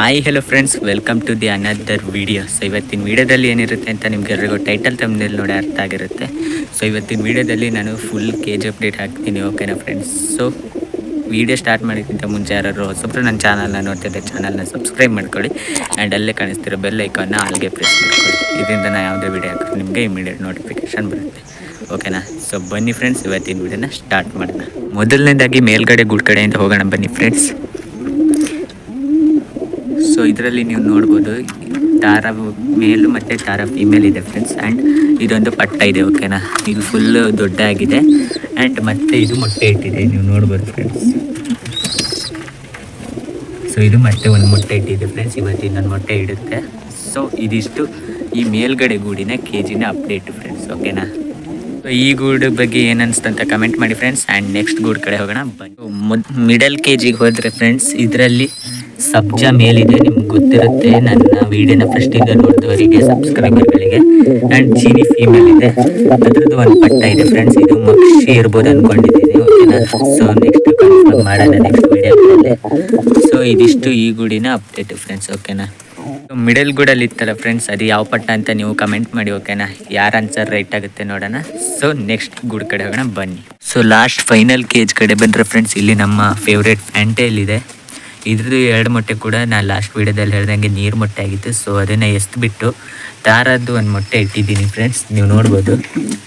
Hi hello friends, welcome to the another video. So ಇವತ್ತಿನ ವೀಡಿಯೋದಲ್ಲಿ ಏನಿರುತ್ತೆ ಅಂತ ನಿಮ್ಗೆಲ್ರಿಗೂ ಟೈಟಲ್ ತಮ್ಮನೇಲಿ ನೋಡಿ ಅರ್ಥ ಆಗಿರುತ್ತೆ. ಸೊ ಇವತ್ತಿನ ವೀಡಿಯೋದಲ್ಲಿ ನಾನು ಫುಲ್ KG ಅಪ್ಡೇಟ್ ಹಾಕ್ತೀನಿ, ಓಕೆನಾ ಫ್ರೆಂಡ್ಸ್. ಸೊ ವೀಡಿಯೋ ಸ್ಟಾರ್ಟ್ ಮಾಡೋಕ್ಕಿಂತ ಮುಂಚೆ ಯಾರು ಹೊಸಬ್ರು ನನ್ನ ಚಾನಲ್ನ ನೋಡ್ತಿದ್ದೆ ಚಾನಲ್ನ ಸಬ್ಸ್ಕ್ರೈಬ್ ಮಾಡ್ಕೊಳ್ಳಿ ಆ್ಯಂಡ್ ಅಲ್ಲೇ ಕಾಣಿಸ್ತಿರೋ ಬೆಲ್ ಐಕಾನ್ನ ಅಲ್ಲಿಗೆ ಪ್ರೆಸ್ ಮಾಡ್ಕೊಳ್ಳಿ. ಇದರಿಂದ ನಾನು ಯಾವುದೇ ವೀಡಿಯೋ ಹಾಕಿದ್ರೆ ನಿಮಗೆ ಇಮಿಡಿಯೇಟ್ ನೋಟಿಫಿಕೇಶನ್ ಬರುತ್ತೆ, ಓಕೆನಾ. ಸೊ ಬನ್ನಿ ಫ್ರೆಂಡ್ಸ್, ಇವತ್ತಿನ ವೀಡಿಯೋನ ಸ್ಟಾರ್ಟ್ ಮಾಡೋಣ. ಮೊದಲನೇದಾಗಿ ಮೇಲ್ಗಡೆ ಗುಡ್ ಕಡೆಯಿಂದ ಹೋಗೋಣ ಬನ್ನಿ ಫ್ರೆಂಡ್ಸ್. ಸೊ ಇದರಲ್ಲಿ ನೀವು ನೋಡ್ಬೋದು ತಾರಾ ಮೇಲು ಮತ್ತು ತಾರಾ ಫೀಮೇಲ್ ಇದೆ ಫ್ರೆಂಡ್ಸ್. ಆ್ಯಂಡ್ ಇದೊಂದು ಪಟ್ಟ ಇದೆ, ಓಕೆನಾ. ಇದು ಫುಲ್ಲು ದೊಡ್ಡ ಆಗಿದೆ ಆ್ಯಂಡ್ ಮತ್ತೆ ಇದು ಮೊಟ್ಟೆ ಇಟ್ಟಿದೆ, ನೀವು ನೋಡ್ಬೋದು ಫ್ರೆಂಡ್ಸ್. ಸೊ ಇದು ಮತ್ತೆ ಒಂದು ಮೊಟ್ಟೆ ಇಟ್ಟಿದೆ ಫ್ರೆಂಡ್ಸ್, ಇವತ್ತಿನ ನನ್ನ ಮೊಟ್ಟೆ ಇಡುತ್ತೆ. ಸೊ ಇದಿಷ್ಟು ಈ ಮೇಲ್ಗಡೆ ಗೂಡಿನ KGನ ಅಪ್ಡೇಟ್ ಫ್ರೆಂಡ್ಸ್, ಓಕೆನಾ. ಸೊ ಈ ಗೂಡು ಬಗ್ಗೆ ಏನನ್ಸ್ತಂತ ಕಮೆಂಟ್ ಮಾಡಿ ಫ್ರೆಂಡ್ಸ್. ಆ್ಯಂಡ್ ನೆಕ್ಸ್ಟ್ ಗೂಡು ಕಡೆ ಹೋಗೋಣ ಬನ್ನಿ. ಮಿಡಲ್ KGಗೆ ಹೋದರೆ ಫ್ರೆಂಡ್ಸ್, ಇದರಲ್ಲಿ ಸಬ್ಜಾ ಮೇಲಿದೆ, ನಿಮ್ಗೆ ಗೊತ್ತಿರುತ್ತೆ. ನನ್ನ ವೀಡಿಯೋನ ಫಸ್ಟಿಂದ ನೋಡಿದವರಿಗೆ ಸಬ್ಸ್ಕ್ರೈಬರ್ಗಳಿಗೆ. ಆ್ಯಂಡ್ ಚೀನಿ ಫೀಮೇಲ್ ಇದೆ, ಅದ್ರದ್ದು ಒಂದು ಪಟ್ಟ ಇದೆ ಫ್ರೆಂಡ್ಸ್. ಇದು ಮಕ್ಷಿ ಇರ್ಬೋದು ಅಂದ್ಕೊಂಡಿದ್ದೀನಿ, ಓಕೆನಾ. ಸೊ ನೆಕ್ಸ್ಟ್ ಕನ್ಫರ್ಮ್ ಮಾಡೋಣ ನೆಕ್ಸ್ಟ್ ವೀಡಿಯೋದಲ್ಲಿ. ಸೊ ಇದಿಷ್ಟು ಈ ಗೂಡಿನ ಅಪ್ಡೇಟ್ ಫ್ರೆಂಡ್ಸ್, ಓಕೆನಾ. ಮಿಡಲ್ ಗೂಡಲ್ಲಿ ಇತ್ತಲ್ಲ ಫ್ರೆಂಡ್ಸ್, ಅದು ಯಾವ ಪಟ್ಟ ಅಂತ ನೀವು ಕಮೆಂಟ್ ಮಾಡಿ, ಓಕೆನಾ. ಯಾರ ಆನ್ಸರ್ ರೈಟ್ ಆಗುತ್ತೆ ನೋಡೋಣ. ಸೊ ನೆಕ್ಸ್ಟ್ ಗೂಡು ಕಡೆ ಹೋಗೋಣ ಬನ್ನಿ. ಸೊ ಲಾಸ್ಟ್ ಫೈನಲ್ ಕೇಜ್ ಕಡೆ ಬಂದರೆ ಫ್ರೆಂಡ್ಸ್, ಇಲ್ಲಿ ನಮ್ಮ ಫೇವ್ರೇಟ್ ಫ್ಯಾಂಟೇಲ್ ಇದೆ. ಇದ್ರದ್ದು 2 ಮೊಟ್ಟೆ ಕೂಡ ನಾನು ಲಾಸ್ಟ್ ವೀಡಿಯೋದಲ್ಲಿ ಹೇಳ್ದಂಗೆ ನೀರು ಮೊಟ್ಟೆ ಆಗಿತ್ತು. ಸೊ ಅದನ್ನು ಎಸ್ಬಿಟ್ಟು ತಾರದ್ದು ಒಂದು ಮೊಟ್ಟೆ ಇಟ್ಟಿದ್ದೀನಿ ಫ್ರೆಂಡ್ಸ್, ನೀವು ನೋಡ್ಬೋದು.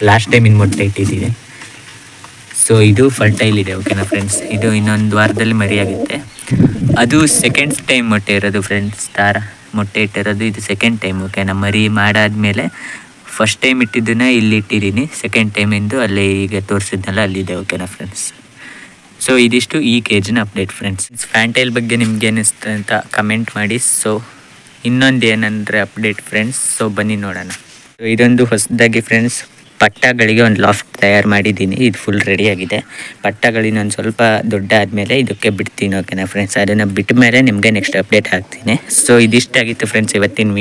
ಲಾಸ್ಟ್ ಟೈಮಿನ ಮೊಟ್ಟೆ ಇಟ್ಟಿದ್ದೀನಿ. ಸೊ ಇದು ಫರ್ಟೈಲ್ ಇದೆ, ಓಕೆನಾ ಫ್ರೆಂಡ್ಸ್. ಇದು ಇನ್ನೊಂದು ವಾರದಲ್ಲಿ ಮರಿಯಾಗುತ್ತೆ. ಅದು ಸೆಕೆಂಡ್ ಟೈಮ್ ಮೊಟ್ಟೆ ಇರೋದು ಫ್ರೆಂಡ್ಸ್. ತಾರ ಮೊಟ್ಟೆ ಇಟ್ಟಿರೋದು ಇದು ಸೆಕೆಂಡ್ ಟೈಮ್, ಓಕೆನಾ. ಮರಿ ಮಾಡಾದ್ಮೇಲೆ ಫಸ್ಟ್ ಟೈಮ್ ಇಟ್ಟಿದ್ದನ್ನ ಇಲ್ಲಿ ಇಟ್ಟಿದ್ದೀನಿ, ಸೆಕೆಂಡ್ ಟೈಮಿಂದು ಅಲ್ಲಿ ಈಗ ತೋರಿಸಿದ್ನಲ್ಲ ಅಲ್ಲಿದೆ, ಓಕೆನಾ ಫ್ರೆಂಡ್ಸ್. ಸೊ ಇದಿಷ್ಟು ಈ KGನ ಅಪ್ಡೇಟ್ ಫ್ರೆಂಡ್ಸ್. ಫ್ಯಾಂಟೈಲ್ ಬಗ್ಗೆ ನಿಮ್ಗೆ ಏನಿಸ್ತು ಅಂತ ಕಮೆಂಟ್ ಮಾಡಿ. ಸೊ ಇನ್ನೊಂದು ಏನಂದರೆ ಅಪ್ಡೇಟ್ ಫ್ರೆಂಡ್ಸ್, ಸೊ ಬನ್ನಿ ನೋಡೋಣ. ಸೊ ಇದೊಂದು ಹೊಸದಾಗಿ ಫ್ರೆಂಡ್ಸ್ ಪಟ್ಟಗಳಿಗೆ ಒಂದು ಲಾಫ್ಟ್ ತಯಾರು ಮಾಡಿದ್ದೀನಿ. ಇದು ಫುಲ್ ರೆಡಿಯಾಗಿದೆ. ಪಟ್ಟಗಳಿನ್ನೊಂದು ಸ್ವಲ್ಪ ದೊಡ್ಡ ಆದಮೇಲೆ ಇದಕ್ಕೆ ಬಿಡ್ತೀನಿ, ಓಕೆನಾ ಫ್ರೆಂಡ್ಸ್. ಅದನ್ನು ಬಿಟ್ಟ ಮೇಲೆ ನಿಮಗೆ ನೆಕ್ಸ್ಟ್ ಅಪ್ಡೇಟ್ ಹಾಕ್ತೀನಿ. ಸೊ ಇದಿಷ್ಟಾಗಿತ್ತು ಫ್ರೆಂಡ್ಸ್ ಇವತ್ತಿನ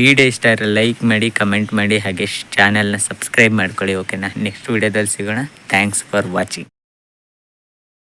ವಿಡಿಯೋ ಇಷ್ಟ ಆದರೆ ಲೈಕ್ ಮಾಡಿ, ಕಮೆಂಟ್ ಮಾಡಿ, ಹಾಗೆ ಚಾನಲ್ನ ಸಬ್ಸ್ಕ್ರೈಬ್ ಮಾಡ್ಕೊಳ್ಳಿ, ಓಕೆನಾ. ನೆಕ್ಸ್ಟ್ ವೀಡಿಯೋದಲ್ಲಿ ಸಿಗೋಣ. Thanks for watching.